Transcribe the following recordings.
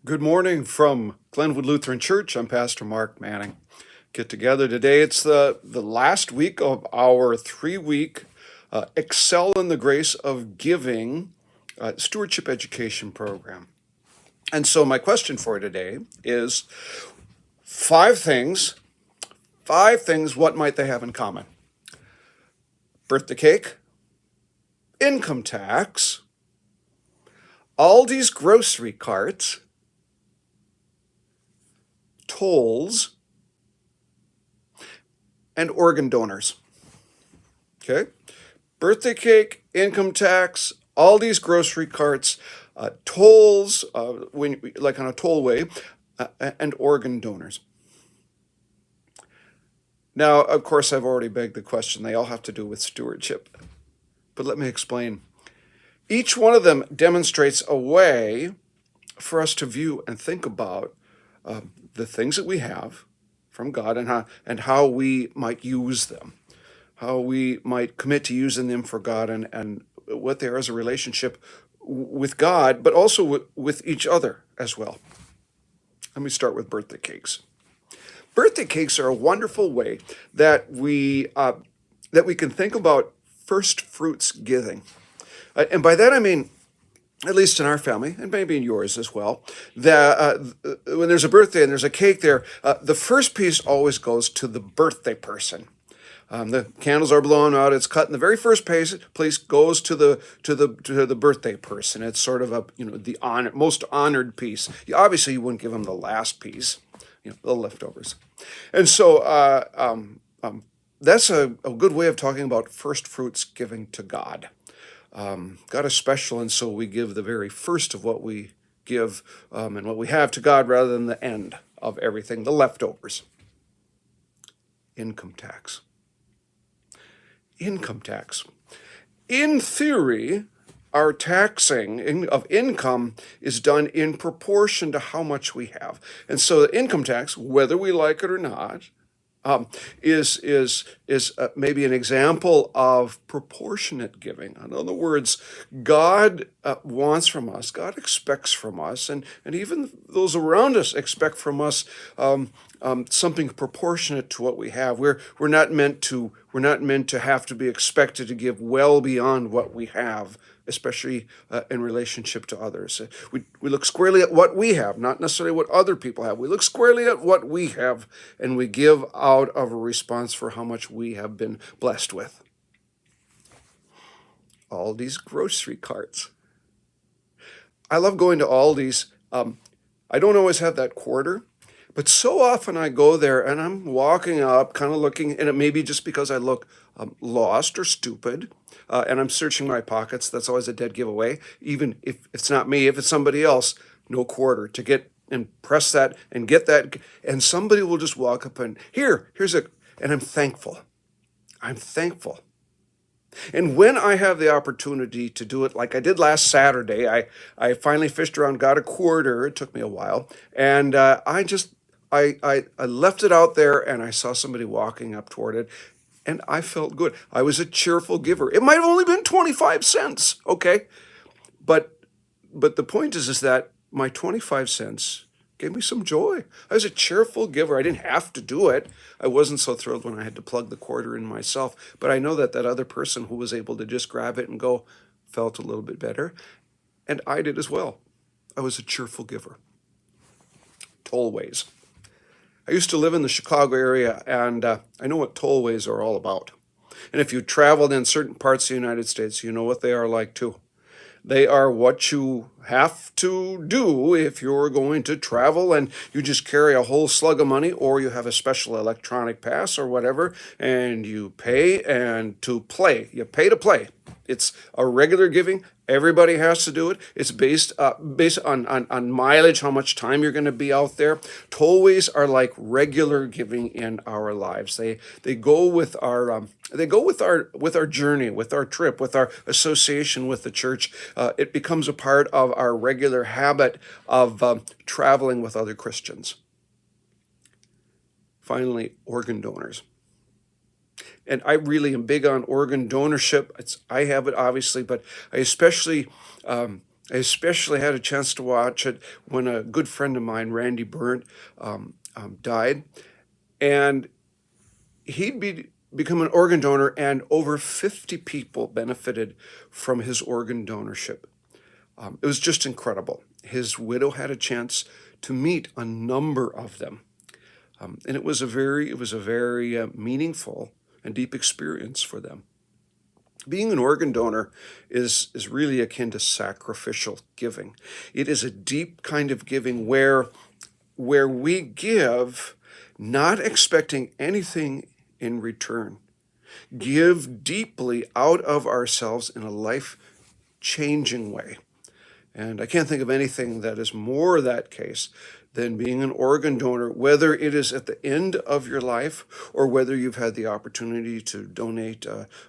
Good morning from Glenwood Lutheran Church. I'm Pastor Mark Manning. Get together today. It's the last week of our 3-week Excel in the Grace of Giving Stewardship Education program. And so my question for today is five things, what might they have in common? Birthday cake, income tax, Aldi's grocery carts, tolls, and organ donors. Okay? Birthday cake, income tax, Aldi's grocery carts, tolls, like on a tollway, and organ donors. Now, of course, I've already begged the question. They all have to do with stewardship. But let me explain. Each one of them demonstrates a way for us to view and think about the things that we have from God and how we might use them, how we might commit to using them for God and what they are as a relationship with God, but also with each other as well. Let me start with birthday cakes. Birthday cakes are a wonderful way that we can think about first fruits giving. And by that I mean, at least in our family, and maybe in yours as well, that when there's a birthday and there's a cake there, the first piece always goes to the birthday person. The candles are blown out. It's cut, and the very first piece goes to the birthday person. It's sort of the most honored piece. Obviously, you wouldn't give them the last piece, the leftovers, and so that's a good way of talking about first fruits giving to God. God is special, and so we give the very first of what we give and what we have to God rather than the end of everything, the leftovers. Income tax. Income tax. In theory, our taxing of income is done in proportion to how much we have. And so the income tax, whether we like it or not, is maybe an example of proportionate giving. In other words, God wants from us, God expects from us, and even those around us expect from us something proportionate to what we have. We're not meant to have to be expected to give well beyond what we have, especially in relationship to others. We look squarely at what we have, not necessarily what other people have. We look squarely at what we have, and we give out of a response for how much we have been blessed with. Aldi's grocery carts. I love going to Aldi's. I don't always have that quarter, but so often I go there and I'm walking up, kind of looking, and it may be just because I look lost or stupid, and I'm searching my pockets. That's always a dead giveaway. Even if it's not me, if it's somebody else, no quarter to get and press that and get that, and somebody will just walk up and here's and I'm thankful. I'm thankful. And when I have the opportunity to do it, like I did last Saturday, I finally fished around, got a quarter. It took me a while, and I left it out there, and I saw somebody walking up toward it, and I felt good. I was a cheerful giver. It might have only been 25 cents, okay? But the point is that my 25 cents gave me some joy. I was a cheerful giver. I didn't have to do it. I wasn't so thrilled when I had to plug the quarter in myself, but I know that other person who was able to just grab it and go felt a little bit better, and I did as well. I was a cheerful giver. Tollways. I used to live in the Chicago area, and I know what tollways are all about. And if you traveled in certain parts of the United States, you know what they are like too. They are what you have to do if you're going to travel and you just carry a whole slug of money, or you have a special electronic pass or whatever, and you pay to play. You pay to play. It's a regular giving. Everybody has to do it. It's based on mileage, how much time you're going to be out there. Tollways are like regular giving in our lives. They go with our journey, with our trip, with our association with the church. It becomes a part of our regular habit of traveling with other Christians. Finally, organ donors. And I really am big on organ donorship. I have it, obviously, but I especially I especially had a chance to watch it when a good friend of mine, Randy Byrne, died. And become an organ donor, and over 50 people benefited from his organ donorship. It was just incredible. His widow had a chance to meet a number of them. And it was a very meaningful and deep experience for them. Being an organ donor is really akin to sacrificial giving. It is a deep kind of giving where we give not expecting anything in return. Give deeply out of ourselves in a life-changing way. And I can't think of anything that is more that case than being an organ donor, whether it is at the end of your life or whether you've had the opportunity to donate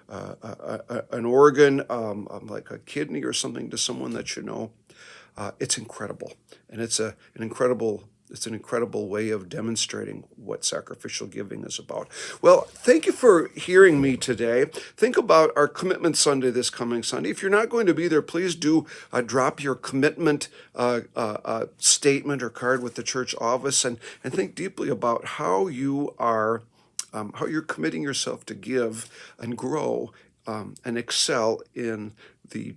an organ, like a kidney or something, to someone that you know. It's incredible, and it's an incredible way of demonstrating what sacrificial giving is about. Well, thank you for hearing me today. Think about our Commitment Sunday this coming Sunday. If you're not going to be there, please do drop your commitment statement or card with the church office, and think deeply about how you are, how you're committing yourself to give and grow and excel in the